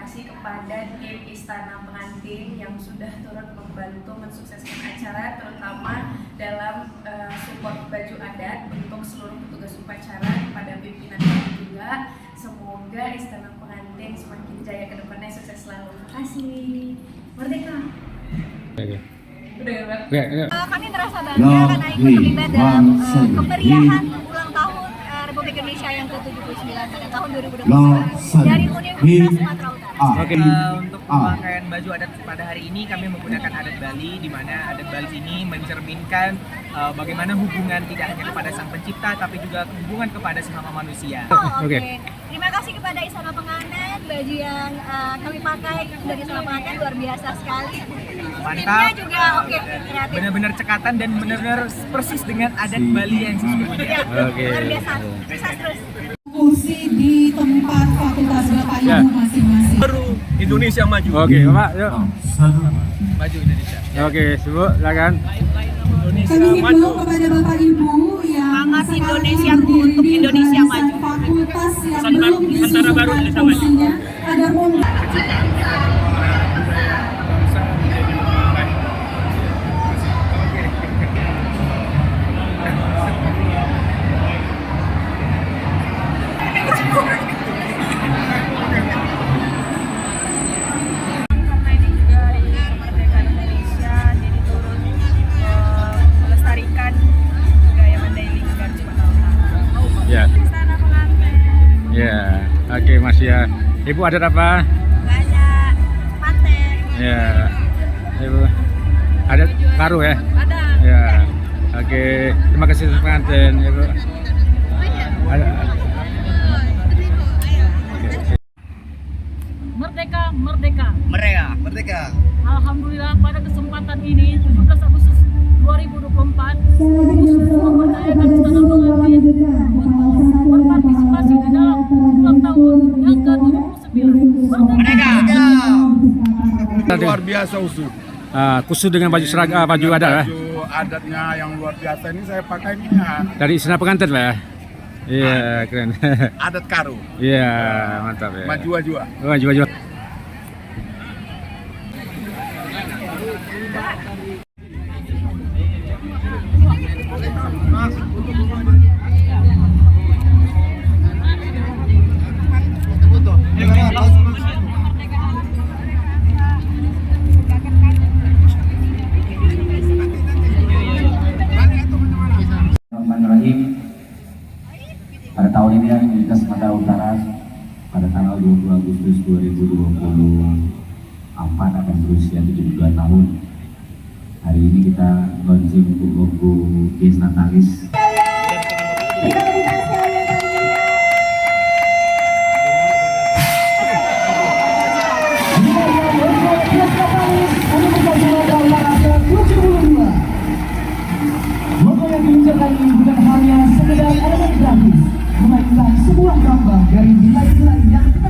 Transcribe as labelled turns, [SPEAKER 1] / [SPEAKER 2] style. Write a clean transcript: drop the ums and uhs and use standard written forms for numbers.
[SPEAKER 1] kasih kepada tim Istana Pengantin yang sudah turut membantu mensukseskan acara, terutama dalam support baju adat untuk seluruh petugas upacara kepada pimpinan kami juga. Semoga Istana Pengantin semakin jaya ke depannya, sukses selalu. Terima kasih. Merdeka. Udah ya, Mbak?
[SPEAKER 2] Kami merasa bangga karena ikut terlibat dalam kemeriahan ulang tahun Republik Indonesia yang ke-79 pada tahun 2021 dari Universitas Sumatera Utara.
[SPEAKER 3] Untuk pemakaian baju adat pada hari ini kami menggunakan adat Bali, di mana adat Bali ini mencerminkan bagaimana hubungan tidak hanya kepada Sang Pencipta tapi juga hubungan kepada sesama manusia.
[SPEAKER 2] Oke. Terima kasih kepada Istana Pengantin, baju yang kami pakai dari Istana Pengantin luar biasa sekali.
[SPEAKER 3] Mantap.
[SPEAKER 2] Timnya juga kreatif.
[SPEAKER 3] Benar-benar cekatan dan benar-benar persis dengan adat Bali yang sesungguhnya.
[SPEAKER 2] Ya, luar biasa. Sukses terus.
[SPEAKER 4] Kursi di tempat fakultas Bapak Ibu masing-masing.
[SPEAKER 5] Baru Indonesia maju.
[SPEAKER 6] Oke, Bapak, yuk.
[SPEAKER 3] Maju Indonesia.
[SPEAKER 6] Oke, Ibu, silakan.
[SPEAKER 4] Kami himbau kepada Bapak Ibu yang
[SPEAKER 2] Semangat Indonesia
[SPEAKER 4] berdiri
[SPEAKER 2] untuk
[SPEAKER 4] di
[SPEAKER 2] Indonesia
[SPEAKER 4] barisan
[SPEAKER 2] maju.
[SPEAKER 4] fakultas yang
[SPEAKER 5] Nusantara
[SPEAKER 4] belum
[SPEAKER 5] baru,
[SPEAKER 4] disisihkan
[SPEAKER 5] Indonesia maju.
[SPEAKER 4] kursinya agar mundur.
[SPEAKER 1] Karena ini juga hari kemerdekaan Indonesia, jadi turut melestarikan budaya Mandailing dan Sumatera Utara.
[SPEAKER 6] Ya.
[SPEAKER 1] Istana Pengantin.
[SPEAKER 6] Ya. Oke, Mas ya. Ibu ada apa?
[SPEAKER 2] Banyak paten.
[SPEAKER 6] Ya. Ibu. Ada karu ya?
[SPEAKER 1] Ada.
[SPEAKER 6] Ya. Oke, terima kasih pengantin, Ibu. Ada.
[SPEAKER 7] Merdeka, merdeka.
[SPEAKER 3] Merdeka.
[SPEAKER 7] Alhamdulillah pada kesempatan ini 17 Agustus 2024 khusus mempercayakan Istana Pengantin untuk berpartisipasi di dalam ulang tahun yang ke-79. Merdeka!
[SPEAKER 5] Luar biasa usul.
[SPEAKER 6] Khusus dengan baju seragam, baju adat ya?
[SPEAKER 5] Baju adatnya yang luar biasa ini saya pakai ini ya,
[SPEAKER 6] Dari Istana Pengantin Pak ya? Iya, keren.
[SPEAKER 5] adat Karo.
[SPEAKER 6] Iya, mantap ya.
[SPEAKER 5] Maju-maju.
[SPEAKER 6] Maju.
[SPEAKER 8] Bismillahirrahmanirrahim. Pada tahun ini Universitas Sumatera Utara pada tanggal 20 Agustus 2024 akan berusia 72 tahun. Hari ini kita launching untuk logo Dies Natalis.
[SPEAKER 4] Logo yang diluncurkan ini bukan hanya sekedar elemen grafis, melainkan sebuah gambar dari nilai-nilai yang kita